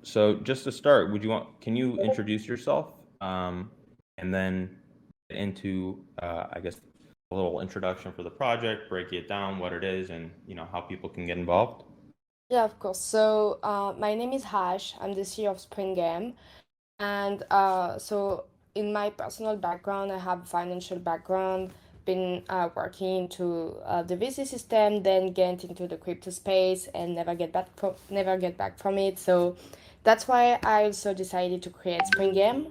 So just to start, can you introduce yourself, and then get into, I guess, a little introduction for the project, break it down, what it is, and how people can get involved. Yeah, of course. So, my name is Hash. I'm the CEO of Spring Game. And in my personal background, I have financial background, been working into the VC system, then get into the crypto space and never get back from it. So that's why I also decided to create Spring Game.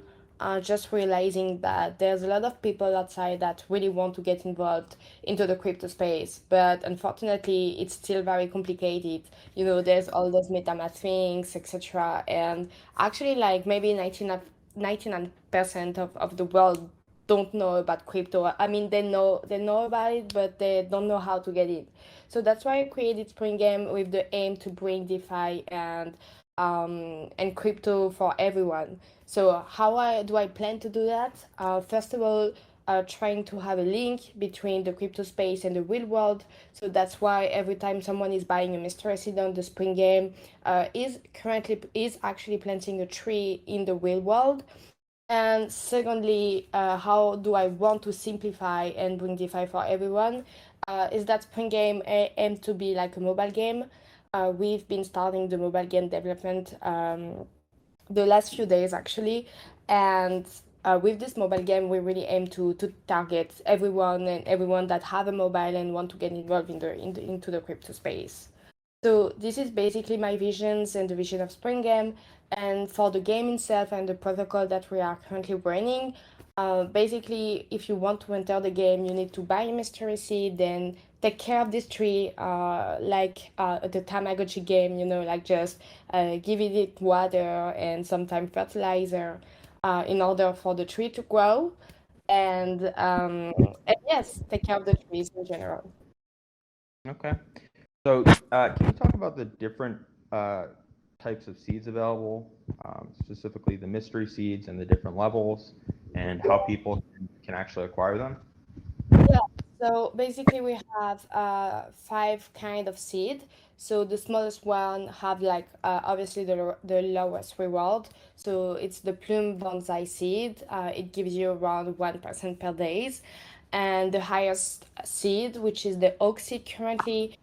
Just realizing that there's a lot of people outside that really want to get involved into the crypto space, but unfortunately, it's still very complicated. There's all those MetaMask things, etc. And actually, like maybe 99% of the world don't know about crypto. I mean, they know about it, but they don't know how to get it. So that's why I created Spring Game with the aim to bring DeFi and crypto for everyone. So do I plan to do that? First of all, trying to have a link between the crypto space and the real world. So that's why every time someone is buying a mystery seed on the Spring Game, is actually planting a tree in the real world. And secondly, how do I want to simplify and bring DeFi for everyone? Is that Spring Game aimed to be like a mobile game? We've been starting the mobile game development the last few days actually, and with this mobile game, we really aim to target everyone that have a mobile and want to get involved into the crypto space. So this is basically my visions and the vision of Spring Game. And for the game itself and the protocol that we are currently running, basically, if you want to enter the game, you need to buy a mystery seed, then take care of this tree, like the Tamagotchi game, like just giving it water and sometimes fertilizer in order for the tree to grow. And yes, take care of the trees in general. Okay. So, can you talk about the different types of seeds available, specifically the mystery seeds and the different levels, and how people can actually acquire them? Yeah, so basically we have five kind of seed. So the smallest one have like obviously the lowest reward. So it's the plume bonsai seed. It gives you around 1% per days. And the highest seed, which is the oak seed currently,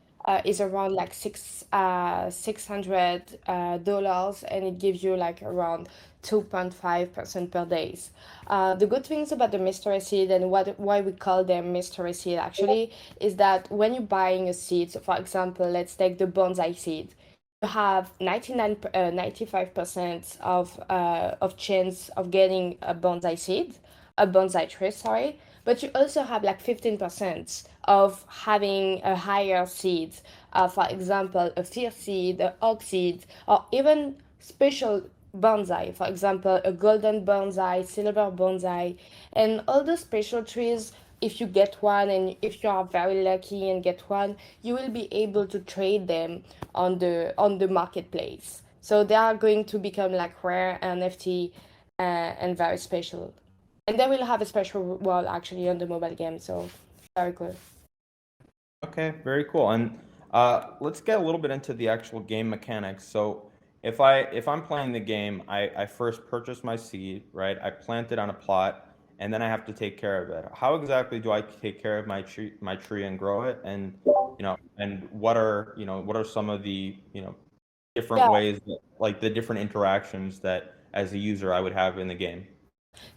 is around like $600, and it gives you like around 2.5% per days. The good things about the mystery seed and why we call them mystery seed actually is that when you're buying a seed, so for example, let's take the bonsai seed, you have 95% of chance of getting a bonsai tree, sorry, but you also have like 15% of having a higher seed. For example, a fir seed, a oak seed, or even special bonsai. For example, a golden bonsai, silver bonsai, and all those special trees. If you get one and if you are very lucky and get one, you will be able to trade them on the marketplace. So they are going to become like rare NFT and very special. And they will have a special wall actually on the mobile game, so very cool. Okay, very cool. And let's get a little bit into the actual game mechanics. So if I'm playing the game, I first purchase my seed, right? I plant it on a plot, and then I have to take care of it. How exactly do I take care of my tree and grow it? And what are some of the different Yeah. ways that, like the different interactions that as a user I would have in the game?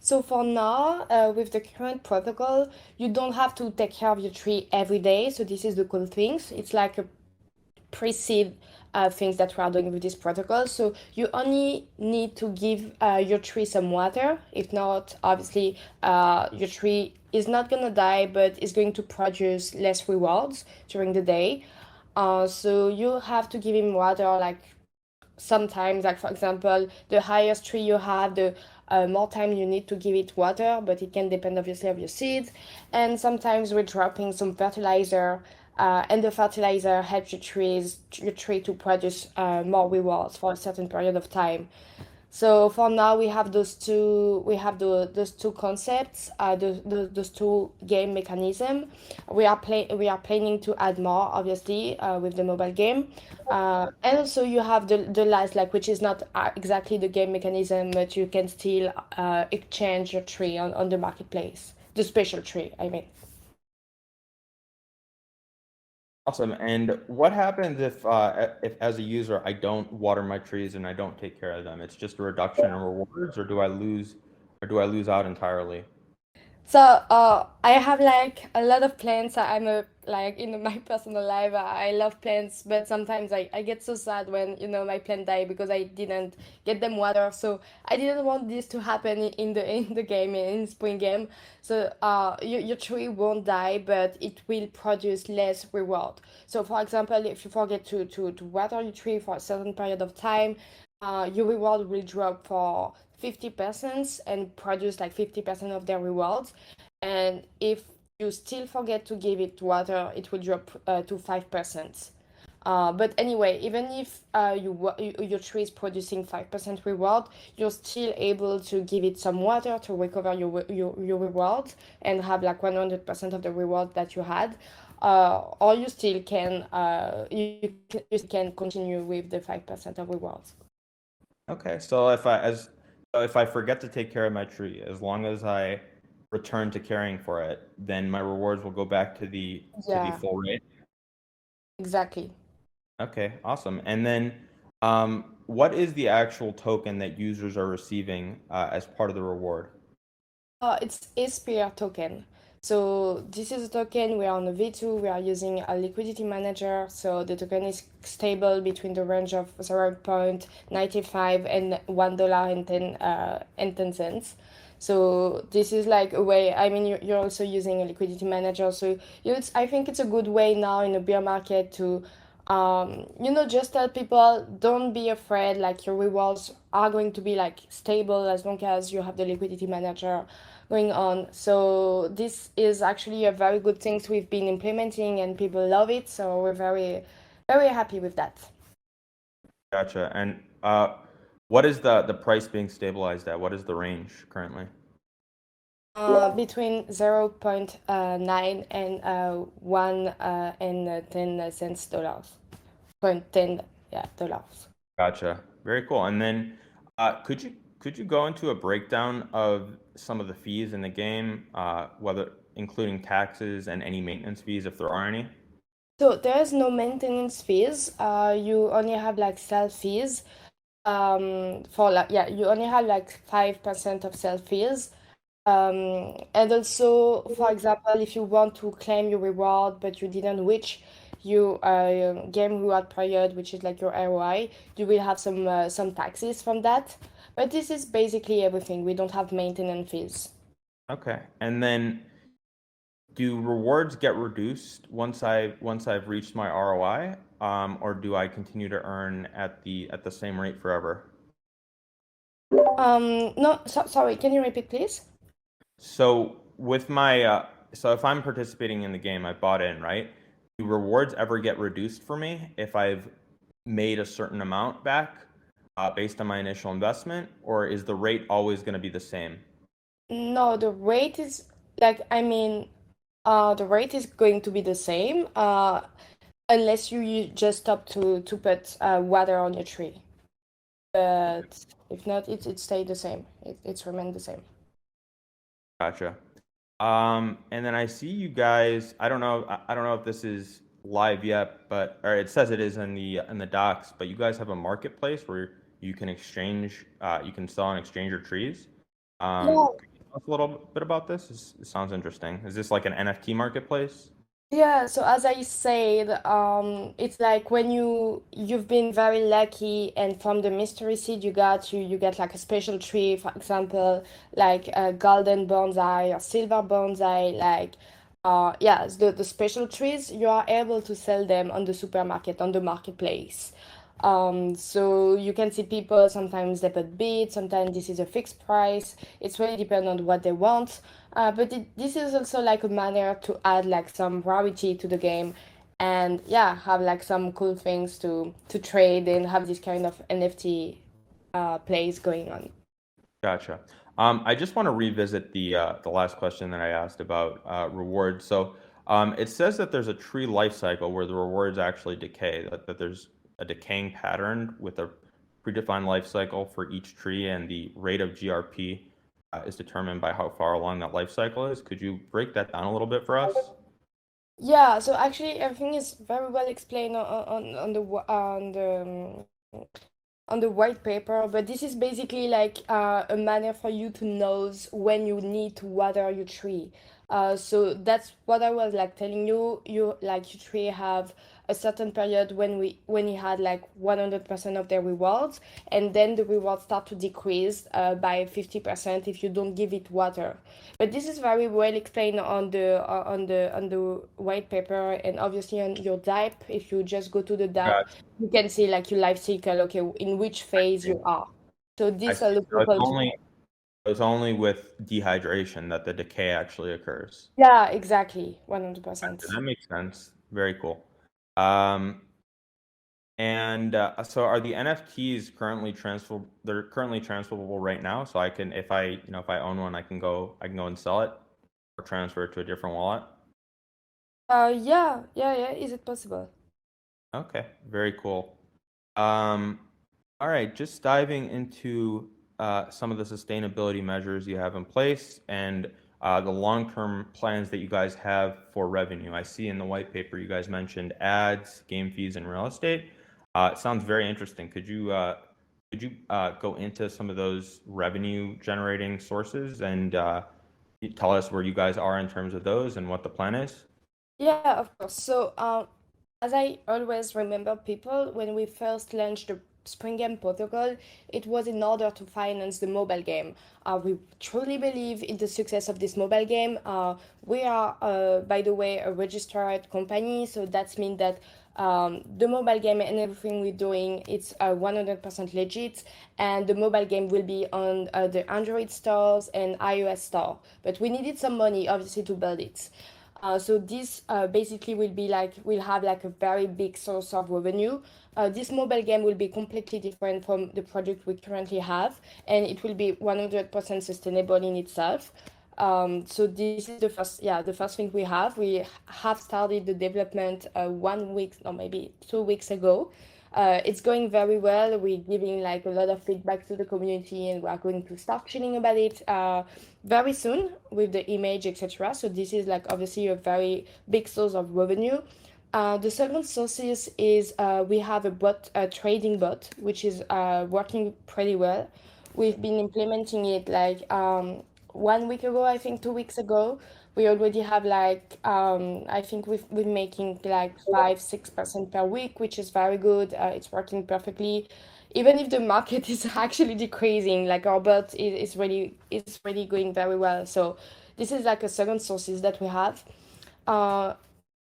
So for now, with the current protocol, you don't have to take care of your tree every day. So this is the cool things. It's like a pre-seed things that we are doing with this protocol. So you only need to give your tree some water. If not, obviously, your tree is not gonna die, but is going to produce less rewards during the day. So you have to give him water like sometimes, like for example, the higher tree you have, the more time you need to give it water, but it can depend obviously of your seeds. And sometimes we're dropping some fertilizer, and the fertilizer helps your tree to produce more rewards for a certain period of time. So for now, we have those two. We have those two concepts. Those two game mechanism. We are planning to add more, obviously, with the mobile game. And also you have the last, like, which is not exactly the game mechanism, but you can still exchange your tree on the marketplace. The special tree, I mean. Awesome. And what happens if as a user I don't water my trees and I don't take care of them? It's just a reduction in rewards, or do I lose out entirely? So I have like a lot of plants. I'm a like in my personal life. I love plants, but sometimes I get so sad when my plant die because I didn't get them water. So I didn't want this to happen in the game in spring game. So your tree won't die, but it will produce less reward. So for example, if you forget to water your tree for a certain period of time, your reward will drop for 50% and produce like 50% of their rewards. And if you still forget to give it water, it will drop to 5%. But anyway, even if your tree is producing 5% reward, you're still able to give it some water to recover your reward and have like 100% of the reward that you had. Or you still can you can continue with the 5% of rewards. Okay, so if I forget to take care of my tree, as long as I return to caring for it, then my rewards will go back to the Yeah, full rate. exactly. Okay, awesome. And then what is the actual token that users are receiving as part of the reward? It's SPR token. So this is a token. We are on a V2. We are using a liquidity manager. So the token is stable between the range of 0.95 and $1 and 10 cents. So this is like a way. I mean, you're also using a liquidity manager. So I think it's a good way now in a bear market to just tell people don't be afraid, like your rewards are going to be like stable as long as you have the liquidity manager going on. So this is actually a very good thing we've been implementing and people love it. So we're very happy with that. Gotcha. And what is the price being stabilized at? What is the range currently? Between 0.9 and 1 and 10 cents dollars. Point 10, yeah, dollars. Gotcha. Very cool. And then could you go into a breakdown of some of the fees in the game, whether including taxes and any maintenance fees if there are any? So there's no maintenance fees. You only have like sell fees. For like, yeah, you only have like 5% of sell fees. And also, for example, if you want to claim your reward but you didn't reach your game reward period, which is like your ROI, you will have some taxes from that. But this is basically everything. We don't have maintenance fees. Okay. And then do rewards get reduced once I've reached my ROI, or do I continue to earn at the same rate forever? No, sorry, can you repeat, please? So with my so if I'm participating in the game, I bought in, right? Do rewards ever get reduced for me if I've made a certain amount back based on my initial investment, or is the rate always going to be the same? No, the rate is like, I mean, the rate is going to be the same, unless you just stop to put water on your tree. But if not, it stay the same. It's remain the same. Gotcha. And then I see you guys. I don't know if this is live yet, but or it says it is in the docs. But you guys have a marketplace where you can exchange, you can sell and exchange your trees. Yeah, Could you tell us a little bit about this? It sounds interesting. Is this like an NFT marketplace? yeah, so as I said, it's like when you've been very lucky, and from the mystery seed you get like a special tree, for example, like a golden bonsai or silver bonsai, like yeah, the special trees you are able to sell them on the supermarket on the marketplace. So you can see people sometimes they put bids, sometimes this is a fixed price. It's really depend on what they want. But this is also like a manner to add like some variety to the game, and yeah, have like some cool things to trade and have this kind of NFT. plays going on. Gotcha. I just want to revisit the last question that I asked about rewards. So it says that there's a tree life cycle where the rewards actually decay, that there's a decaying pattern with a predefined life cycle for each tree, and the rate of GRP is determined by how far along that life cycle is. Could you break that down a little bit for us? Yeah, so actually everything is very well explained on the white paper, but this is basically like a manner for you to know when you need to water your tree. So that's what I was like telling you. You like your tree have a certain period when you had like 100% of their rewards, and then the rewards start to decrease by 50% if you don't give it water. But this is very well explained on the white paper, and obviously on your DAP. If you just go to the DAP, Gotcha. you can see like your life cycle, okay, in which I phase see. you are. So I this see. allows So people to. it's only with dehydration that the decay actually occurs. Yeah, exactly, Gotcha. 100%. That makes sense. Very cool. Um, And so are the NFTs currently transfer they're currently transferable right now. So I can if if I own one, I can go and sell it or transfer it to a different wallet. Yeah. Is it possible? Okay, very cool. Um, all right, just diving into some of the sustainability measures you have in place and the long-term plans that you guys have for revenue. I see in the white paper you guys mentioned ads, game fees, and real estate. It sounds very interesting. Could you go into some of those revenue generating sources and tell us where you guys are in terms of those and what the plan is? Yeah, of course. So, as I always remember people, when we first launched the Spring Game protocol, it was in order to finance the mobile game. We truly believe in the success of this mobile game. We are, by the way, a registered company, so that means that the mobile game and everything we're doing, it's 100% legit, and the mobile game will be on the Android stores and iOS store. But we needed some money, obviously, to build it. So this basically will be like will have like a very big source of revenue. This mobile game will be completely different from the project we currently have, and it will be 100% sustainable in itself. So this is the first thing we have. We have started the development 1 week or maybe 2 weeks ago. It's going very well. We're giving like a lot of feedback to the community, and we are going to start chilling about it very soon with the image, etc. So this is like obviously a very big source of revenue. The second sources is we have a trading bot, which is working pretty well. We've been implementing it like 1 week ago, I think 2 weeks ago. We already have like I think we're making like 5-6% per week, which is very good. It's working perfectly, even if the market is actually decreasing. Like our bot is really going very well. So this is like a second sources that we have. Uh,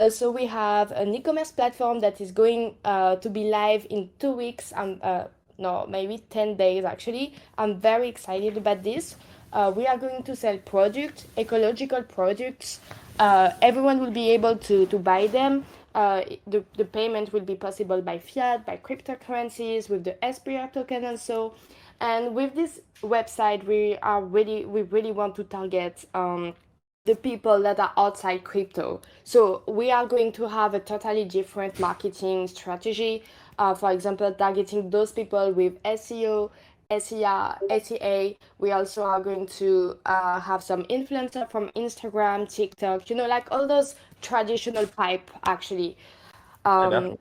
also, we have an e-commerce platform that is going to be live in 2 weeks. No, maybe 10 days actually. I'm very excited about this. We are going to sell products, ecological products. Everyone will be able to buy them. The payment will be possible by fiat, by cryptocurrencies, with the SPR token also. And with this website, we really want to target the people that are outside crypto. So we are going to have a totally different marketing strategy. For example, targeting those people with SEO, SEA, SEA. We also are going to have some influencer from Instagram, TikTok, like all those traditional pipe actually. Yeah, definitely.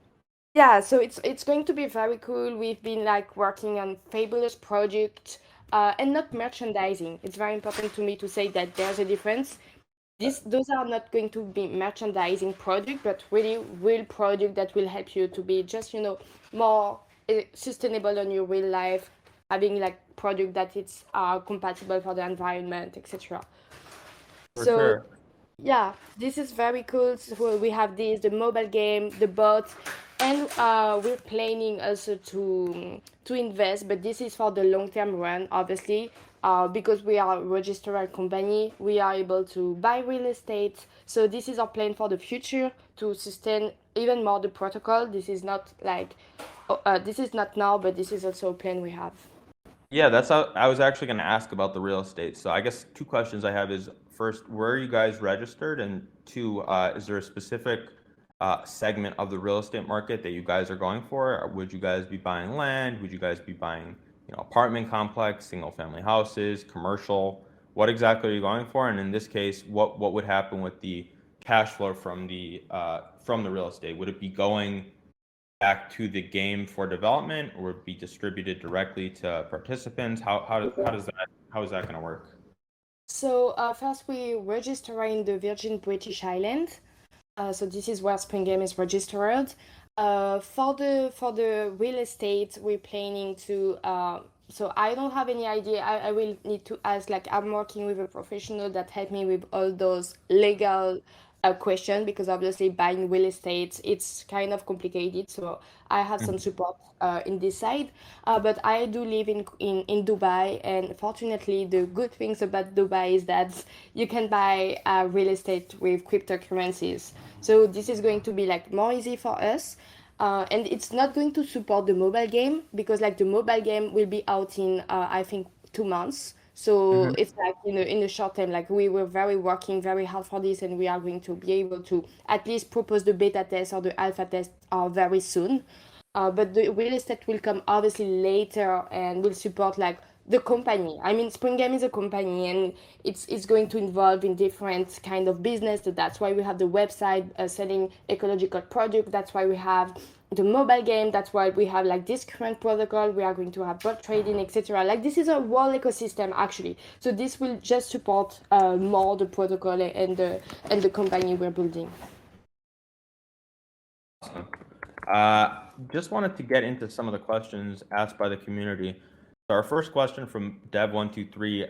Yeah, so it's going to be very cool. We've been like working on fabulous project and not merchandising. It's very important to me to say that there's a difference. Those are not going to be merchandising product, but really real product that will help you to be just more sustainable on your real life, having like product that it's compatible for the environment, etc. For So sure. yeah, this is very cool. So we have the mobile game, the bots, and we're planning also to invest, but this is for the long term run, obviously. Because we are a registered company, we are able to buy real estate. So this is our plan for the future to sustain even more the protocol. This is not now, but this is also a plan we have. Yeah, that's how I was actually going to ask about the real estate. So I guess two questions I have is first, where are you guys registered? And two, is there a specific segment of the real estate market that you guys are going for? Or would you guys be buying land? Would you guys be buying, apartment complex, single family houses, commercial? What exactly are you going for? And in this case, what would happen with the cash flow from the real estate? Would it be going back to the game for development or would be distributed directly to participants? How is that going to work? So first we register in the Virgin British Islands. So this is where Spring Game is registered. For the real estate, we're planning to. So I don't have any idea. I will need to ask. Like I'm working with a professional that helped me with all those legal questions because obviously buying real estate it's kind of complicated. So I have some support in this side. But I do live in Dubai, and fortunately, the good things about Dubai is that you can buy real estate with cryptocurrencies. So this is going to be like more easy for us. And it's not going to support the mobile game because like the mobile game will be out in I think 2 months. So Mhm. it's like in the short term, like we were very working very hard for this, and we are going to be able to at least propose the beta test or the alpha test very soon. But the real estate will come obviously later and will support like the company. I mean, Spring Game is a company and it's going to involve in different kind of business. So that's why we have the website selling ecological product. That's why we have the mobile game. That's why we have like this current protocol. We are going to have bot trading, etc. Like this is a whole ecosystem actually. So this will just support more the protocol and the company we're building. Awesome. Just wanted to get into some of the questions asked by the community. So our first question from Dev123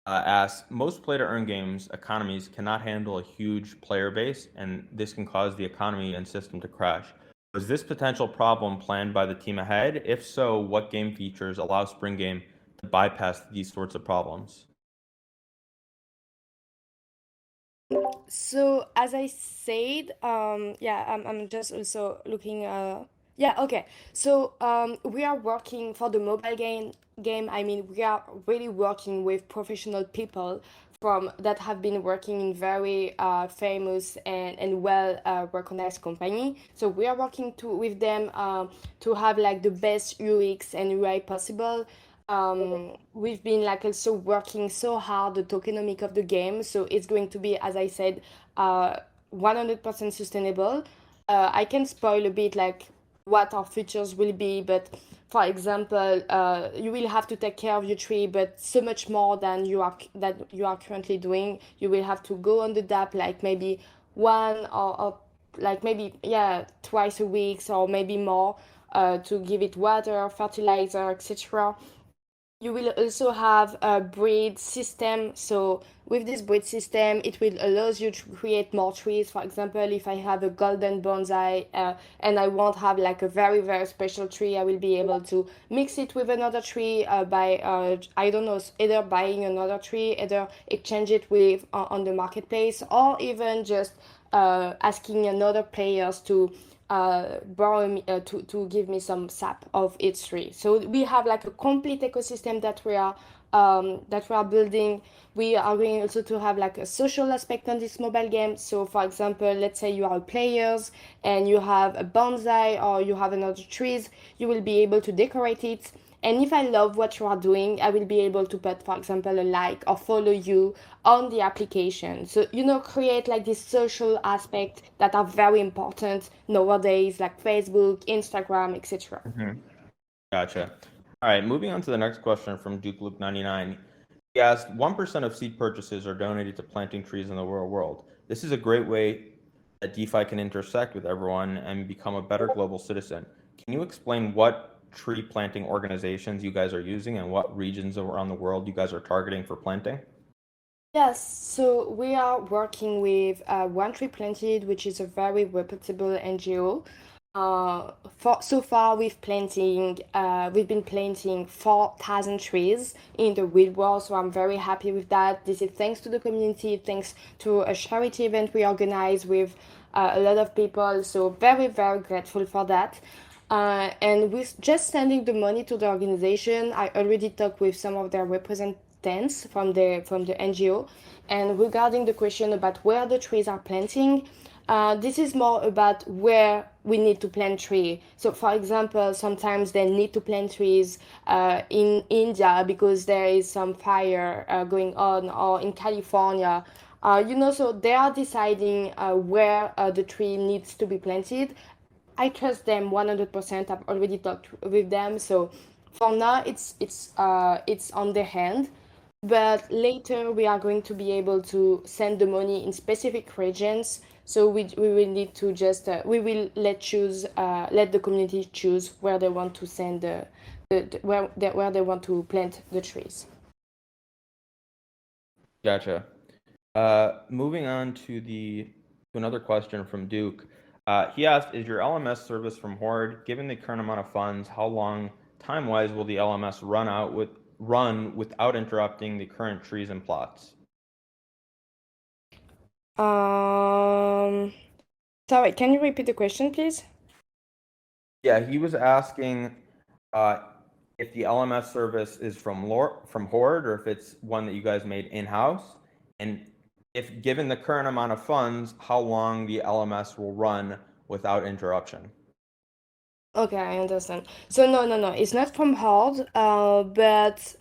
asks, most play-to-earn games economies cannot handle a huge player base, and this can cause the economy and system to crash. Was this potential problem planned by the team ahead? If so, what game features allow Spring Game to bypass these sorts of problems? So as I said, yeah, I'm just also looking. Yeah, okay. So we are working for the mobile game. I mean, we are really working with professional people from that have been working in very famous and well recognized company. So we are working with them to have like the best UX and UI possible. We've been like also working so hard the tokenomic of the game, so it's going to be, as I said, 100% sustainable. I can spoil a bit like what our features will be, but for example, you will have to take care of your tree, but so much more than you are currently doing. You will have to go on the DApp like maybe one or like maybe yeah twice a week or maybe more to give it water, fertilizer, etc. You will also have a breed system. So with this breed system, it will allows you to create more trees. For example, if I have a golden bonsai and I want have like a very very special tree, I will be able to mix it with another tree by I don't know, either buying another tree, either exchange it with on the marketplace, or even just asking another players to borrow me, to give me some sap of its tree. So we have like a complete ecosystem that we are building. We are going also to have like a social aspect on this mobile game. So for example, let's say you are players and you have a bonsai or you have another trees, you will be able to decorate it. And if I love what you are doing, I will be able to put, for example, a like or follow you on the application. So, create like this social aspect that are very important nowadays, like Facebook, Instagram, etc. Mhm. Gotcha. All right, moving on to the next question from Duke Luke 99. He asked, 1% of seed purchases are donated to planting trees in the real world. This is a great way that DeFi can intersect with everyone and become a better global citizen. Can you explain what tree planting organizations you guys are using and what regions around the world you guys are targeting for planting? Yes, so we are working with One Tree Planted, which is a very reputable NGO. For so far, we've been planting 4,000 trees in the real world. So I'm very happy with that. This is thanks to the community, thanks to a charity event we organize with a lot of people. So very very grateful for that. And with just sending the money to the organization, I already talked with some of their representatives from the NGO. And regarding the question about where the trees are planting, this is more about where we need to plant tree. So, for example, sometimes they need to plant trees in India because there is some fire going on, or in California. So they are deciding where the tree needs to be planted. I trust them 100%. I've already talked with them, so for now it's on their hand. But later we are going to be able to send the money in specific regions. So we will need to just we will let the community choose where they want to send where they want to plant the trees. Gotcha. Moving on to another question from Duke. He asked, "Is your LMS service from Horde? Given the current amount of funds, how long time-wise will the LMS run without interrupting the current trees and plots?" Um, Sorry, can you repeat the question, please? Yeah, he was asking uh, if the LMS service is from Horde or if it's one that you guys made in-house, and if given the current amount of funds, how long the LMS will run without interruption. Okay, I understand. So no, it's not from Horde, but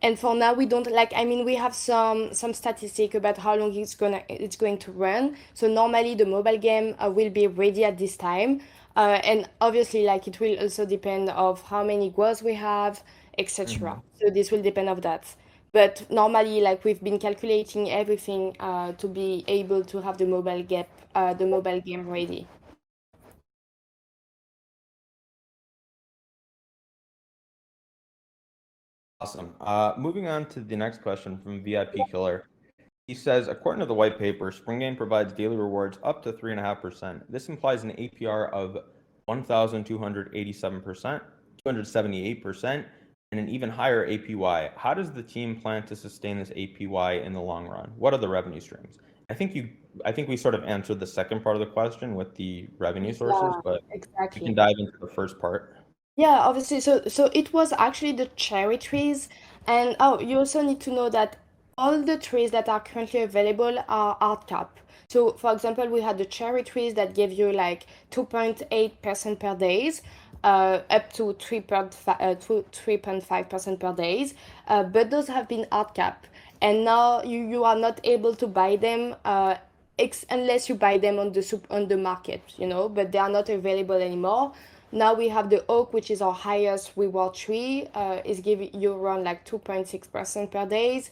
and for now we don't like. I mean, we have some statistic about how long it's going to run. So normally the mobile game will be ready at this time, and obviously like it will also depend of how many goals we have, etc. Mhm. So this will depend of that. But normally, like we've been calculating everything to be able to have the mobile game ready. Awesome. Moving on to the next question from VIP Killer. He says, according to the white paper, Spring Game provides daily rewards up to 3.5%. This implies an APR of 1,287%, 278%, and an even higher APY. How does the team plan to sustain this APY in the long run? What are the revenue streams? I think we sort of answered the second part of the question with the revenue sources, Yeah, but we can exactly. dive into the first part. Yeah, obviously. So it was actually the cherry trees, and oh, you also need to know that all the trees that are currently available are hard cap. So, for example, we had the cherry trees that give you like 2.8% per days, up to 3.5% per days. But those have been hard cap, and now you are not able to buy them unless you buy them on on the market, but they are not available anymore. Now we have the oak, which is our highest reward tree, is giving you around like 2.6% per days.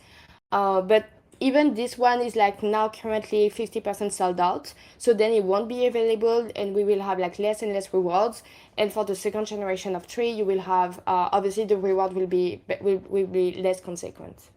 But even this one is like now currently 50% sold out. So then it won't be available and we will have like less and less rewards. And for the second generation of tree, you will have obviously the reward will be less consequent.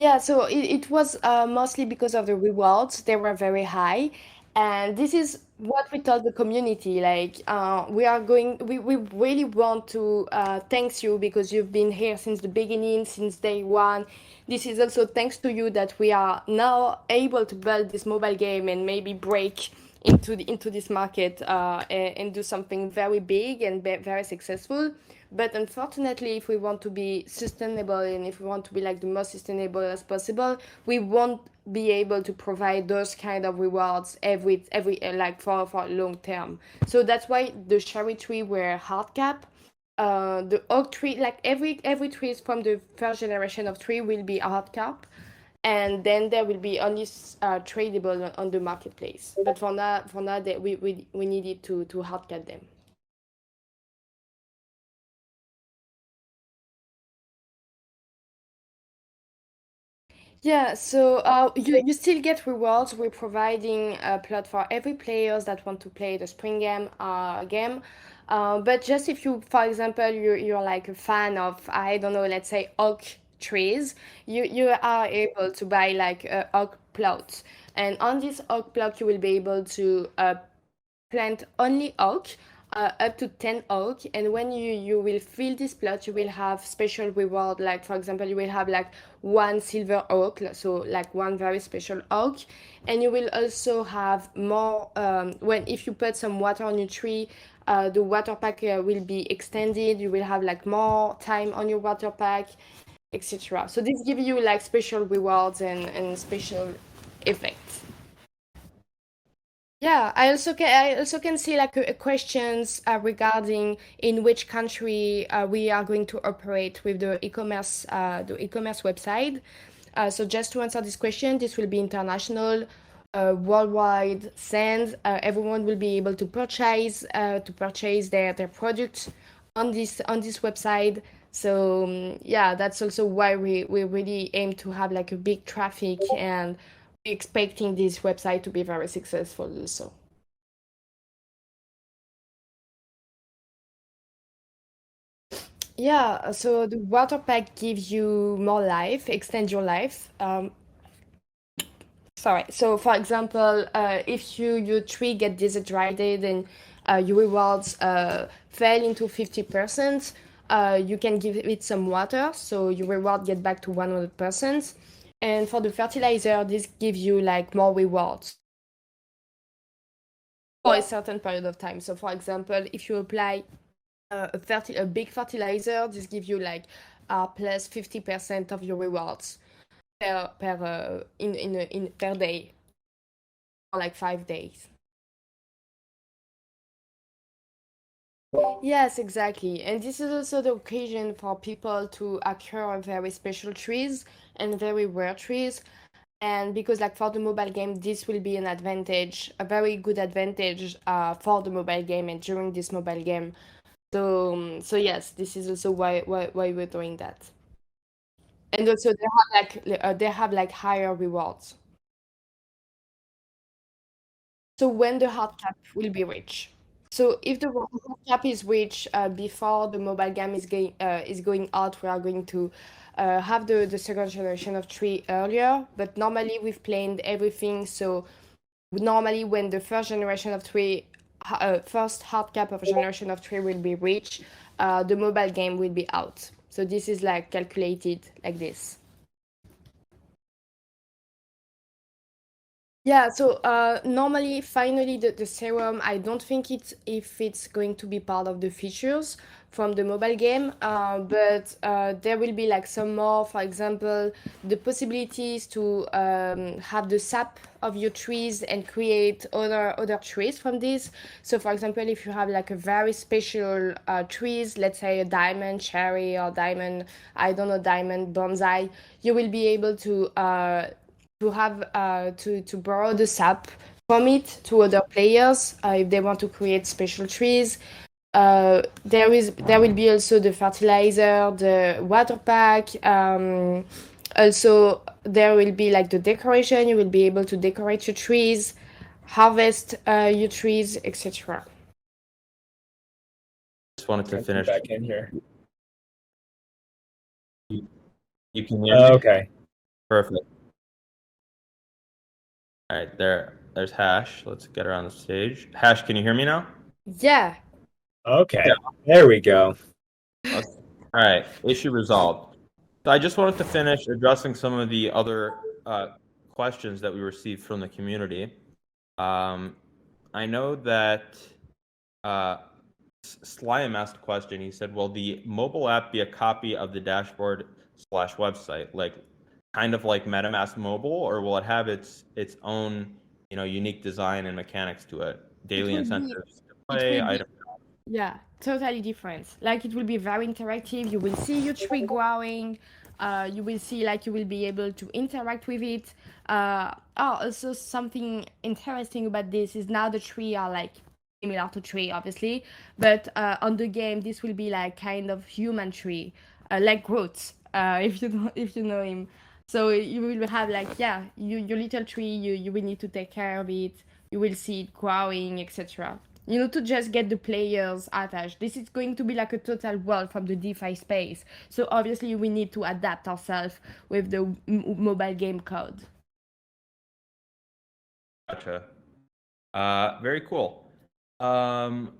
Yeah, so it was mostly because of the rewards. They were very high. And this is what we told the community. Like, we really want to thanks you because you've been here since the beginning, since day one. This is also thanks to you that we are now able to build this mobile game and maybe break into this market and do something very big and very successful. But unfortunately, if we want to be sustainable and if we want to be like the most sustainable as possible, we won't be able to provide those kind of rewards every like for long term. So that's why the cherry tree were hard cap. The oak tree, like every tree from the first generation of tree will be hard cap, and then there will be only tradable on the marketplace. But for now, we needed to hard cap them. Yeah, so you still get rewards. We're providing a plot for every players that want to play the spring game. But just if you, for example, you're like a fan of, I don't know, let's say oak trees, you are able to buy like a oak plot. And on this oak plot, you will be able to plant only oak. up to 10 oak, and when you will fill this plot, you will have special reward, like for example you will have like one silver oak, so like one very special oak, and you will also have more when if you put some water on your tree, the water pack will be extended, you will have like more time on your water pack, etc. So this gives you like special rewards and special effects. Yeah, I also can see like questions regarding in which country we are going to operate with the e-commerce website. So just to answer this question, this will be international, worldwide send. Everyone will be able to purchase their products on this website. So yeah, that's also why we really aim to have like a big traffic, and we expecting this website to be very successful also. Yeah, so the water pack gives you more life, extend your life. Sorry. So, for example, if your tree get dehydrated and your rewards fell into 50%, you can give it some water, so your reward get back to 100%. And for the fertilizer, this gives you like more rewards for a certain period of time. So, for example, if you apply a big fertilizer, this gives you like plus 50% of your rewards per day, or like 5 days. Yes, exactly. And this is also the occasion for people to acquire very special trees and very rare trees. And because, like, for the mobile game, this will be an advantage, a very good advantage for the mobile game and during this mobile game. So yes, this is also why we're doing that. And also, they have like higher rewards. So when the hard cap will be reached. So if the hard cap is reached before the mobile game is going out, we are going to have the second generation of tree earlier. But normally we've planned everything. So normally when the first generation of tree, first hard cap of a generation of tree will be reached, the mobile game will be out. So this is like calculated like this. Yeah, so normally, finally, the serum, I don't think it's if it's going to be part of the features from the mobile game, but there will be like some more, for example, the possibilities to have the sap of your trees and create other trees from this. So, for example, if you have like a very special trees, let's say a diamond cherry or diamond, I don't know, diamond bonsai, you will be able to borrow the sap from it to other players if they want to create special trees. There will be also the fertilizer, the water pack. Also, there will be like the decoration. You will be able to decorate your trees, harvest your trees, etc. Just wanted to I come finish. back in here. You can hear me? Okay. Perfect. All right, there's Hash. Let's get her on the stage. Hash, can you hear me now? Yeah. Okay. Yeah. There we go. Okay. All right, issue resolved. So I just wanted to finish addressing some of the other questions that we received from the community. I know that uh, Slime asked a question. He said, "Will the mobile app be a copy of the dashboard/website, like kind of like MetaMask Mobile, or will it have its own, unique design and mechanics to it? It Daily will be. incentives to It play, will be. item." Yeah, totally different. Like it will be very interactive. You will see your tree growing. You will see like you will be able to interact with it. Also something interesting about this is now the tree are like similar to tree, obviously, but on the game this will be like kind of human tree, like Groot, if you know him. So you will have like yeah, your little tree. You will need to take care of it. You will see it growing, etc. To just get the players attached. This is going to be like a total world from the DeFi space. So obviously we need to adapt ourselves with the mobile game code. Gotcha. Very cool. Um,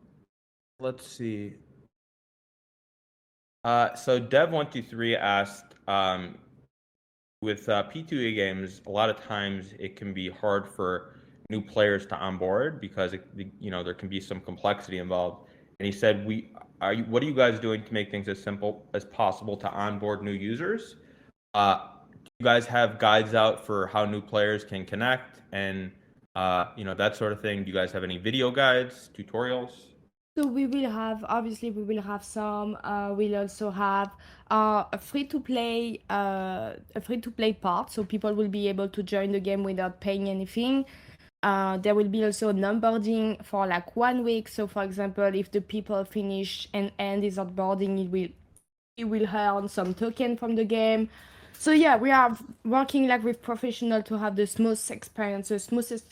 let's see. So Dev123 asked, with P2E games, a lot of times it can be hard for new players to onboard because there can be some complexity involved. And he said, what are you guys doing to make things as simple as possible to onboard new users? Do you guys have guides out for how new players can connect and that sort of thing? Do you guys have any video guides, tutorials? So we will have, obviously we will have some. We'll also have a free to play part, so people will be able to join the game without paying anything. There will be also onboarding for like 1 week. So for example, if the people finish and end his onboarding, it will earn some token from the game. So yeah, we are working like with professional to have the smoothest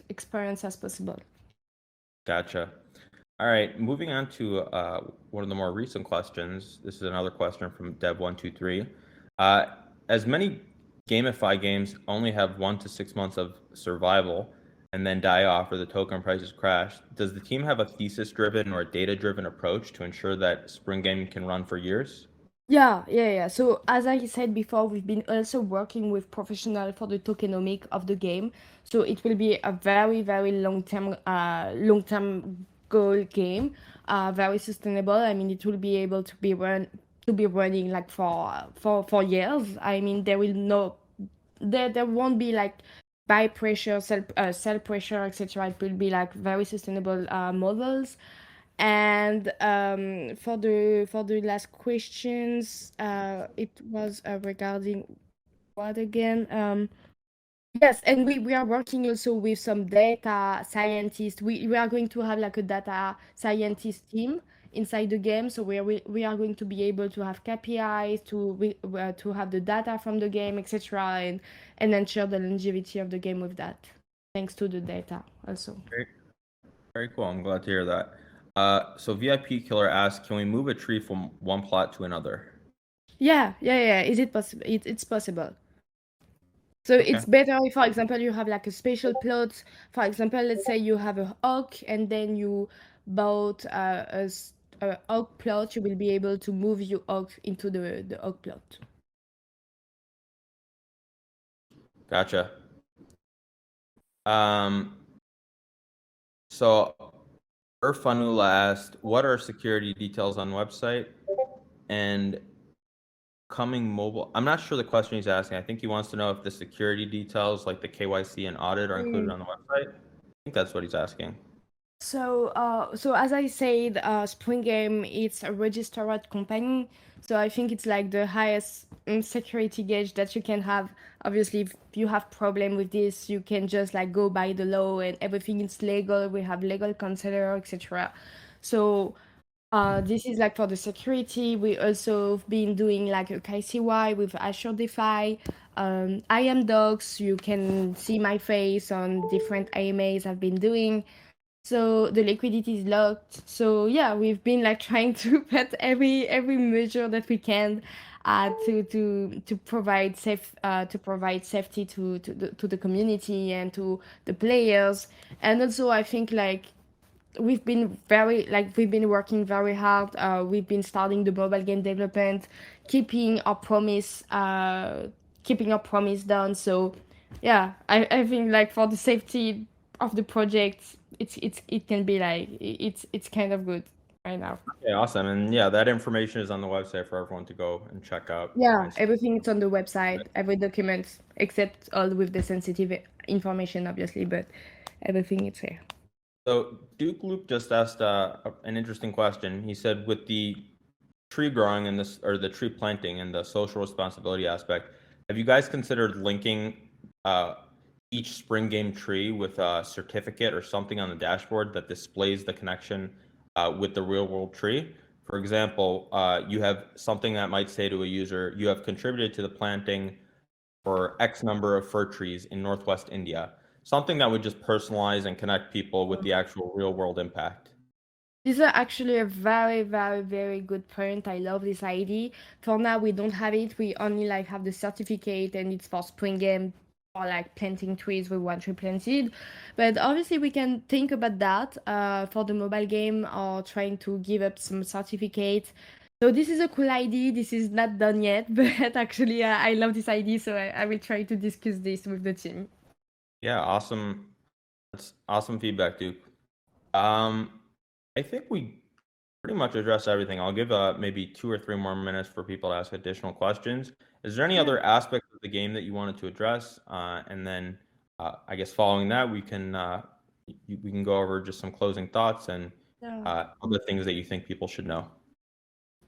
experience as possible. Gotcha. All right, moving on to one of the more recent questions. This is another question from Dev123. As many gamified games only have 1 to 6 months of survival and then die off or the token prices crash, does the team have a thesis-driven or a data-driven approach to ensure that Spring Game can run for years? Yeah. So as I said before, we've been also working with professional for the tokenomic of the game. So it will be a very, very long-term goal game, very sustainable. I mean, it will be able to be running like for years. I mean, there won't be like buy pressure, sell pressure, etc. It will be like very sustainable models. And for the last questions, it was regarding what again? Yes, and we are working also with some data scientists. We are going to have like a data scientist team inside the game, so we are going to be able to have KPIs to have the data from the game, etc., and ensure the longevity of the game with that, thanks to the data also. Very, very cool. I'm glad to hear that. So VIP Killer asks, can we move a tree from one plot to another? Yeah. Is it possible? It's possible. So Okay. it's better if, for example, you have like a special plot. For example, let's say you have a oak and then you bought a oak plot, you will be able to move your oak into the oak plot. Gotcha. So Urfanula asked, what are security details on website? And coming mobile, I'm not sure the question he's asking. I think he wants to know if the security details like the KYC and audit are included on the website. I think that's what he's asking. So as I said, Spring Game it's a registered company, so I think it's like the highest security gauge that you can have. Obviously, if you have problem with this, you can just like go by the law and everything is legal. We have legal counselor, etc. So this is like for the security. We also been doing like a KCY with Azure DeFi. I am docs. You can see my face on different AMAs I've been doing. So the liquidity is locked. So yeah, we've been like trying to put every measure that we can to provide safety to the community and to the players. And also I think like we've been working very hard. We've been starting the mobile game development, keeping our promise done. So yeah, I think like for the safety of the project, it can be like it's kind of good right now. Okay, awesome. And yeah, that information is on the website for everyone to go and check out. Yeah, everything is on the website, every document except all with the sensitive information, obviously, but everything is here. So Duke Loop just asked an interesting question. He said, with the tree growing and this, or the tree planting and the social responsibility aspect, have you guys considered linking each Spring Game tree with a certificate or something on the dashboard that displays the connection with the real world tree? For example, you have something that might say to a user, you have contributed to the planting for X number of fir trees in Northwest India. Something that would just personalize and connect people with the actual real world impact. This is actually a very, very, very good point. I love this idea. For now, we don't have it. We only like have the certificate, and it's for Spring Game or like planting trees with one tree planted. But obviously, we can think about that for the mobile game or trying to give up some certificates. So this is a cool idea. This is not done yet, but actually, I love this idea. So I will try to discuss this with the team. Yeah, awesome. That's awesome feedback, Duke. I think we pretty much addressed everything. I'll give maybe 2 or 3 more minutes for people to ask additional questions. Is there any Yeah. other aspect of the game that you wanted to address? And then I guess following that, we can go over just some closing thoughts and Yeah. other things that you think people should know.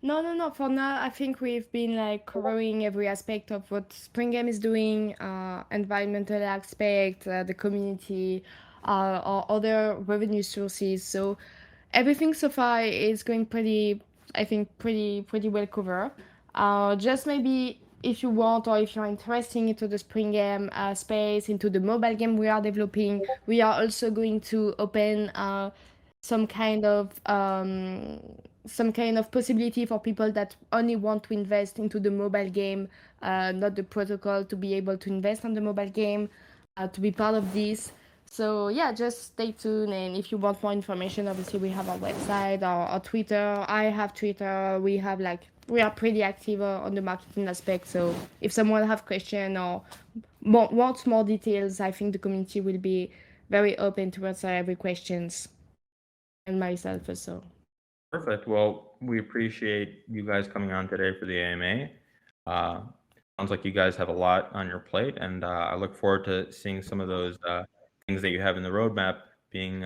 No, no, no. For now, I think we've been like covering every aspect of what Spring Game is doing, environmental aspect, the community, or other revenue sources. So everything so far is going pretty, I think, pretty well covered. Just maybe if you want or if you're interested into the Spring Game space, into the mobile game we are developing, we are also going to open some kind of um, some kind of possibility for people that only want to invest into the mobile game, not the protocol, to be able to invest on the mobile game, to be part of this. So yeah, just stay tuned. And if you want more information, obviously we have our website, our Twitter. I have Twitter. We are pretty active on the marketing aspect. So if someone have question or wants more details, I think the community will be very open to answer every questions, and myself also. Perfect. Well, we appreciate you guys coming on today for the AMA. Uh, Sounds like you guys have a lot on your plate, and I look forward to seeing some of those things that you have in the roadmap being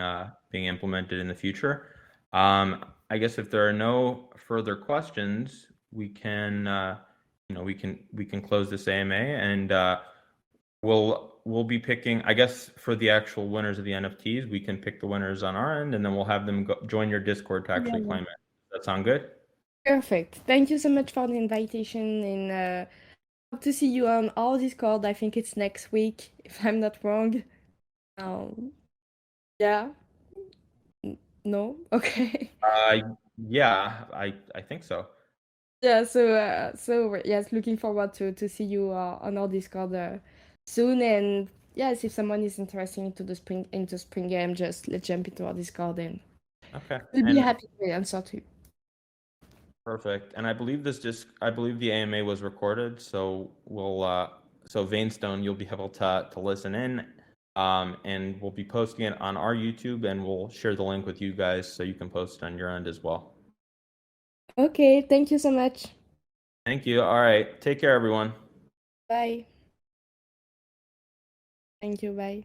implemented in the future. I guess if there are no further questions, we can close this AMA, and we'll be picking. I guess for the actual winners of the NFTs, we can pick the winners on our end, and then we'll have them join your Discord to actually Yeah. claim it. Does that sound good? Perfect. Thank you so much for the invitation, and hope to see you on our Discord. I think it's next week, if I'm not wrong. Um, yeah. No? Okay. Yeah, I think so. Yeah, so yes, looking forward to see you on our Discord soon. And yes, if someone is interested into Spring Game, just let's jump into our Discord and Okay, we'll be and happy to answer to you. perfect. And I believe the AMA was recorded, so so Vainstone, you'll be able to listen in. And we'll be posting it on our YouTube, and we'll share the link with you guys so you can post it on your end as well. Okay, thank you so much. Thank you. All right. Take care, everyone. Bye. Thank you. Bye.